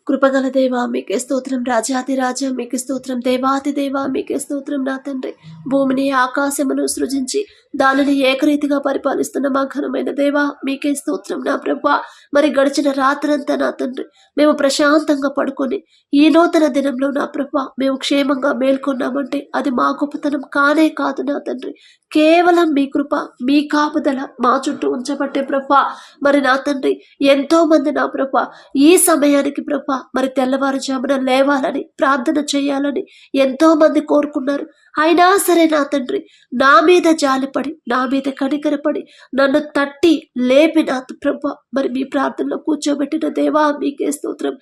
కృపగల దేవా మీకే స్తోత్రం, రాజాది రాజా మీకే స్తోత్రం, దేవాది దేవా మీకే స్తోత్రం. నా తండ్రి, భూమిని ఆకాశమును సృజించి దానిని ఏకరీతిగా పరిపాలిస్తున్న మా ఘనమైన దేవా మీకే స్తోత్రం. నా ప్రభా, మరి గడిచిన రాత్రంతా నా తండ్రి మేము ప్రశాంతంగా పడుకొని ఈ నూతన దినంలో నా ప్రభా మేము క్షేమంగా మేల్కొన్నామంటే అది మా గొప్పతనం కానే కాదు నా తండ్రి, కేవలం మీ కృప, మీ కాపుదల మా చుట్టూ ఉంచబట్టే ప్రభా. మరి నా తండ్రి, ఎంతో మంది నా ప్రభా ఈ సమయానికి ప్రభా మరి తెల్లవారుజామున లేవాలని ప్రార్థన చేయాలని ఎంతో మంది కోరుకున్నారు. అయినా సరే నా తండ్రి, నా మీద జాలిపడి నా మీద కనికరపడి నన్ను తట్టి లేపి నా ప్రభా మరి మీ ప్రార్థనలో కూర్చోబెట్టిన దేవా మీకే స్తోత్రం.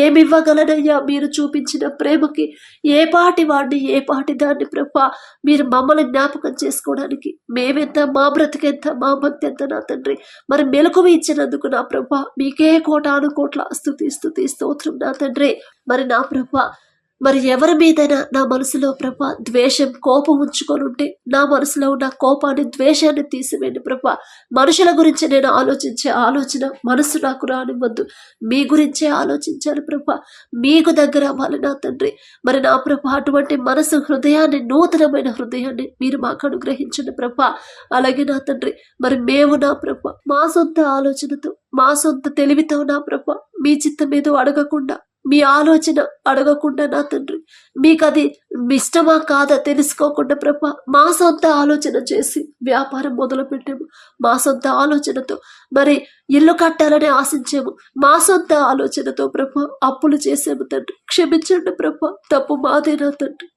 ఏమివ్వగలనయ్యా మీరు చూపించిన ప్రేమకి? ఏ పాటి వాడిని ఏ పాటి దాన్ని ప్రభా మీరు మమ్మల్ని జ్ఞాపకం చేసుకోవడానికి మేమెంత, మా బ్రతికెంత, మా భక్తి ఎంత నా తండ్రి. మరి మెలకువ ఇచ్చినందుకు నా ప్రభా మీకే కోటాను కోట్ల స్తుతి స్తోత్రం నా తండ్రి. మరి నా ప్రభా మరి ఎవరి మీదైనా నా మనసులో ప్రభా ద్వేషం, కోపం ఉంచుకొని ఉంటే నా మనసులో ఉన్న కోపాన్ని, ద్వేషాన్ని తీసివేయండి ప్రభా. మనుషుల గురించి నేను ఆలోచించే ఆలోచన మనసు నాకు రానివ్వద్దు, మీ గురించే ఆలోచించాలి ప్రభా. మీకు దగ్గర అవ్వాలి నా తండ్రి. మరి నా ప్రభా అటువంటి మనసు, హృదయాన్ని, నూతనమైన హృదయాన్ని మీరు మాకు అనుగ్రహించండి ప్రభా. అలాగే నా తండ్రి, మరి మేము నా ప్రభా మా సొంత ఆలోచనతో, మా సొంత తెలివితో నా ప్రభా మీ చిత్తం ఏదో అడగకుండా, మీ ఆలోచన అడగకుండా నా తండ్రి మీకు అది ఇష్టమా కాదా తెలుసుకోకుండా ప్రభా మా సొంత ఆలోచన చేసి వ్యాపారం మొదలు పెట్టాము. మా సొంత ఆలోచనతో మరి ఇల్లు కట్టాలని ఆశించాము. మా సొంత ఆలోచనతో ప్రభా అప్పులు చేసాము తండ్రి. క్షమించండి ప్రభా, తప్పు మాదే నా తండ్రి,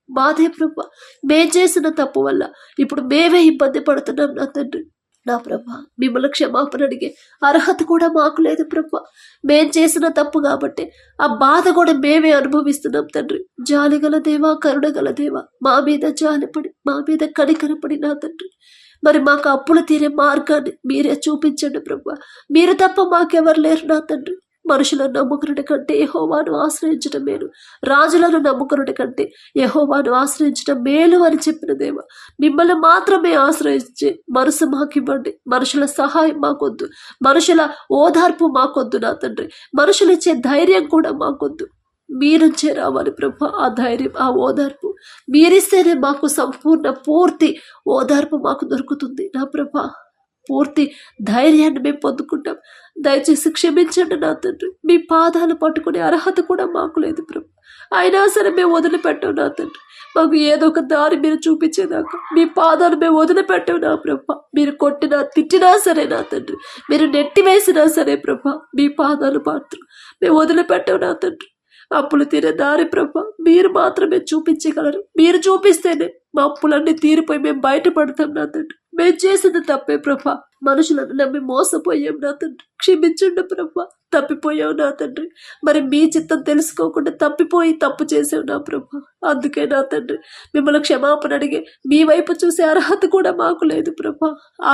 మాదే ప్రభా. మేం చేసిన తప్పు వల్ల ఇప్పుడు మేమే ఇబ్బంది పడుతున్నాం నా తండ్రి. నా ప్రభా మిమ్మల్ని క్షమాపణ అడిగే అర్హత కూడా మాకు లేదు ప్రభా. మేం చేసిన తప్పు కాబట్టి ఆ బాధ కూడా మేమే అనుభవిస్తున్నాం తండ్రి. జాలిగల దేవా, కరుణగల దేవా, మా మీద జాలిపడి, మా మీద కనికరపడి నా తండ్రి మరి మాకు అప్పులు తీరే మార్గాన్ని మీరే చూపించండి ప్రభా. మీరు తప్ప మాకెవరు లేరు నా తండ్రి. మనుషులను నమ్ముకున్నటి కంటే యెహోవాను ఆశ్రయించడం మేలు, రాజులను నమ్ముకున్నటి కంటే యెహోవాను ఆశ్రయించడం మేలు అని చెప్పిన దేవ, మిమ్మల్ని మాత్రమే ఆశ్రయించి మనసు మాకివ్వండి. మనుషుల సహాయం మాకొద్దు, మనుషుల ఓదార్పు మాకొద్దు నా తండ్రి, మనుషులు ఇచ్చే ధైర్యం కూడా మాకొద్దు. మీరుంచే రావాలి ప్రభా. ఆ ధైర్యం, ఆ ఓదార్పు మీరిస్తేనే మాకు సంపూర్ణ, పూర్తి ఓదార్పు మాకు దొరుకుతుంది నా ప్రభా. పూర్తి ధైర్యాన్ని మేము పొందుకుంటాం. దయచేసి క్షమించండి నా తండ్రి. మీ పాదాలు పట్టుకునే అర్హత కూడా మాకు లేదు ప్రభు. అయినా సరే మేము వదిలిపెట్టాం నా తండ్రి. మాకు ఏదో ఒక దారి మీరు చూపించేదాకా మీ పాదాలు మేము వదిలిపెట్టాం నా ప్రభ. మీరు కొట్టినా, తిట్టినా సరే నా తండ్రి, మీరు నెట్టివేసినా సరే ప్రభ, మీ పాదాలు మాత్రం మేము వదిలిపెట్టాం నా తండ్రి. అప్పులు తీరే దారి ప్రభ మీరు మాత్రమే చూపించగలరు. మీరు చూపిస్తేనే మా అప్పులన్నీ తీరిపోయి మేము బయటపడతాం నా తండ్రి. మేము చేసింది తప్పే ప్రభ, మనుషులను నమ్మి మోసపోయాం నా తండ్రి. క్షమించండి ప్రభ, తప్పిపోయావు నా తండ్రి. మరి మీ చిత్తం తెలుసుకోకుండా తప్పిపోయి తప్పు చేసావు నా ప్రభ. అందుకే నా తండ్రి మిమ్మల్ని క్షమాపణ అడిగే మీ వైపు చూసే అర్హత కూడా మాకు లేదు ప్రభ.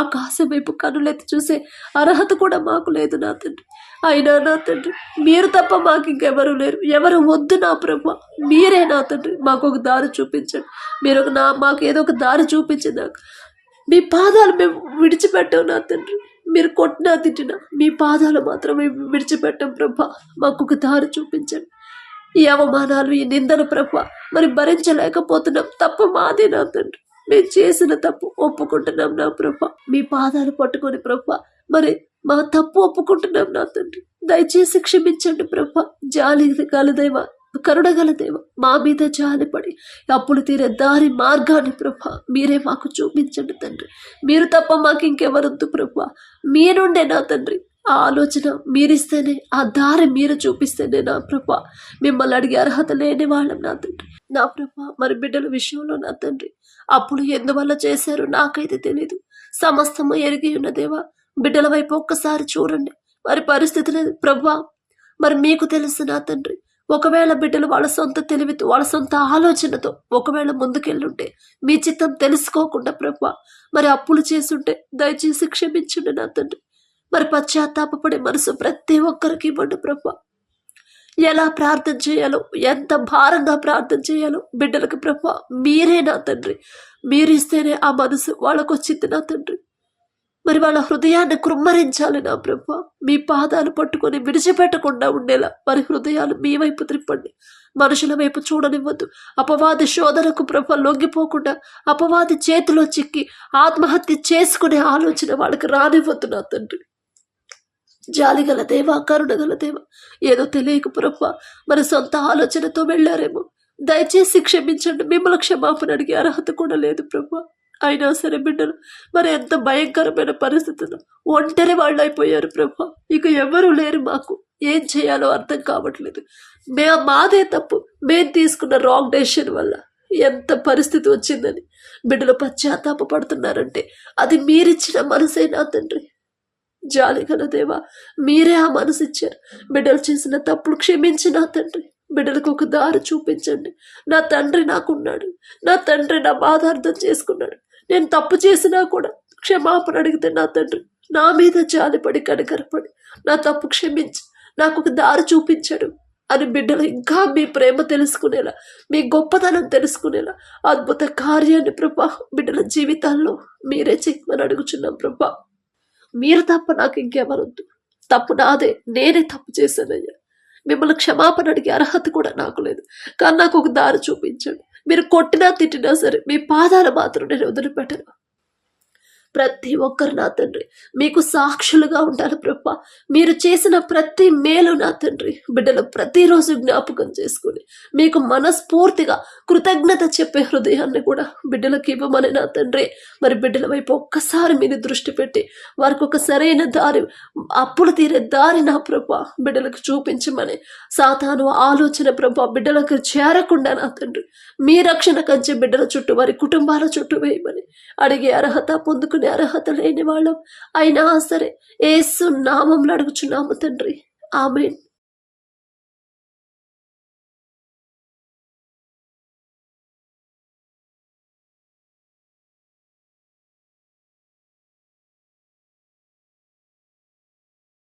ఆకాశం వైపు కనులెత్తి చూసే అర్హత కూడా మాకు లేదు నా తండ్రి. అయినా నా తండ్రి మీరు తప్ప మాకు ఇంకెవరు లేరు, ఎవరు వద్దు నా ప్రభ. మీరే నా తండ్రి మాకు ఒక దారి చూపించండి. మీరు మాకు ఏదో ఒక దారి చూపించినాక మీ పాదాలు మేము విడిచిపెట్టాం నా తండ్రి. మీరు కొట్టినా తిట్టినా మీ పాదాలు మాత్రమే విడిచిపెట్టాం ప్రభా. మాకు ఒక దారి చూపించండి. ఈ అవమానాలు, ఈ నిందలు ప్రభా మరి భరించలేకపోతున్నాం. తప్పు మాదే నా తండ్రి. మేము చేసిన తప్పు ఒప్పుకుంటున్నాం నా ప్రభా. మీ పాదాలు పట్టుకొని ప్రభా మరి మా తప్పు ఒప్పుకుంటున్నాం నా తండ్రి. దయచేసి క్షమించండి ప్రభా. జాలి గలదేవా, కరుణగల దేవ, మా మీద జాలిపడి అప్పులు తీరే దారి మార్గాన్ని ప్రభా మీరే మాకు చూపించండి తండ్రి. మీరు తప్ప మాకు ఇంకెవరొద్దు ప్రభా. మీ నుండే నా తండ్రి ఆ ఆలోచన మీరిస్తేనే, ఆ దారి మీరు చూపిస్తేనే నా ప్రభా మిమ్మల్ని అడిగే అర్హత లేని వాళ్ళం నా తండ్రి. నా ప్రభా మరి బిడ్డల విషయంలో నా తండ్రి అప్పులు ఎందువల్ల చేశారు నాకైతే తెలీదు. సమస్తము ఎరిగి ఉన్న దేవా, బిడ్డల వైపు ఒక్కసారి చూడండి. మరి పరిస్థితులు ప్రభా మరి మీకు తెలుసు నా తండ్రి. ఒకవేళ బిడ్డలు వాళ్ళ సొంత తెలివితో, వాళ్ళ సొంత ఆలోచనతో ఒకవేళ ముందుకెళ్ళుంటే, మీ చిత్తం తెలుసుకోకుండా ప్రభా మరి అప్పులు చేసుంటే దయచేసి క్షమించండి నా తండ్రి. మరి పశ్చాత్తాపపడే మనసు ప్రతి ఒక్కరికి ఇవ్వండి ప్రభా. ఎలా ప్రార్థన చేయాలో, ఎంత భారంగా ప్రార్థన చేయాలో బిడ్డలకు ప్రభా మీరే నా తండ్రి. మీరు ఇస్తేనే ఆ మనసు వాళ్ళకు వచ్చింది నా తండ్రి. మరి వాళ్ళ హృదయాన్ని కృమ్మరించాలి నా ప్రభా. మీ పాదాలు పట్టుకొని విడిచిపెట్టకుండా ఉండేలా వారి హృదయాలు మీ వైపు త్రిప్పండి. మనుషుల వైపు చూడనివ్వద్దు. అపవాది శోధనకు ప్రభ లొంగిపోకుండా అపవాది చేతిలో చిక్కి ఆత్మహత్య చేసుకునే ఆలోచన వాళ్ళకి రానివ్వద్దు నా తండ్రి. జాలిగల దేవా, కరుణగల దేవా, ఏదో తెలియక ప్రభ మన సొంత ఆలోచనతో వెళ్ళారేమో, దయచేసి క్షమించండి. మిమ్మల్ని క్షమాపణ అడిగే అర్హత కూడా లేదు ప్రభా. అయినా సరే బిడ్డలు మరి ఎంత భయంకరమైన పరిస్థితులు, ఒంటరి వాళ్ళు అయిపోయారు ప్రభా. ఇక ఎవరు లేరు, మాకు ఏం చేయాలో అర్థం కావట్లేదు. మాదే తప్పు, మేము తీసుకున్న రాంగ్ డెసిషన్ వల్ల ఎంత పరిస్థితి వచ్చిందని బిడ్డలు పశ్చాత్తాప పడుతున్నారంటే అది మీరిచ్చిన మనసే నా తండ్రి. జాలిగల దేవా, మీరే ఆ మనసు ఇచ్చారు. బిడ్డలు చేసిన తప్పులు క్షమించి నా తండ్రి బిడ్డలకు ఒక దారి చూపించండి. నా తండ్రి నాకున్నాడు, నా తండ్రి నా బాధ అర్థం చేసుకున్నాడు. నేను తప్పు చేసినా కూడా క్షమాపణ అడిగితే నా తండ్రి నా మీద జాలిపడి కనికరపడి నా తప్పు క్షమించి నాకు ఒక దారి చూపించాడు అని బిడ్డలు ఇంకా మీ ప్రేమ తెలుసుకునేలా, మీ గొప్పతనం తెలుసుకునేలా అద్భుత కార్యాన్ని ప్రభా బిడ్డల జీవితాల్లో మీరే చెయ్యమని అడుగుచున్నాం ప్రభా. మీరు తప్ప నాకు ఇంకెవరొద్దు. తప్పు నాదే, నేనే తప్పు చేశానయ్యా. మిమ్మల్ని క్షమాపణ అడిగే అర్హత కూడా నాకు లేదు, కానీ నాకు ఒక దారి చూపించండి. మీరు కొట్టినా తిట్టినా సరే మీ పాదాలు మాత్రం నేను వదిలిపెట్టను. ప్రతి ఒక్కరు నా తండ్రి మీకు సాక్షులుగా ఉండాలి ప్రభా. మీరు చేసిన ప్రతి మేలు నా తండ్రి బిడ్డలు ప్రతిరోజు జ్ఞాపకం చేసుకుని మీకు మనస్ఫూర్తిగా కృతజ్ఞత చెప్పే హృదయాన్ని కూడా బిడ్డలకు ఇవ్వమని నా తండ్రి. మరి బిడ్డల వైపు ఒక్కసారి మీరు దృష్టి పెట్టి వారికి ఒక సరైన దారి, అప్పులు తీరే దారి నా ప్రభా బిడ్డలకు చూపించమని, సాతాను ఆలోచన ప్రభా బిడ్డలకు చేరకుండా నా తండ్రి మీ రక్షణ కంచె బిడ్డల చుట్టూ వారి కుటుంబాల చుట్టూ వేయమని అడిగే అర్హత, పొందుకునే అర్హత లేని వాళ్ళం అయినా సరే యేసు నామంలో అడుగుచున్నాము తండ్రి. ఆమేన్.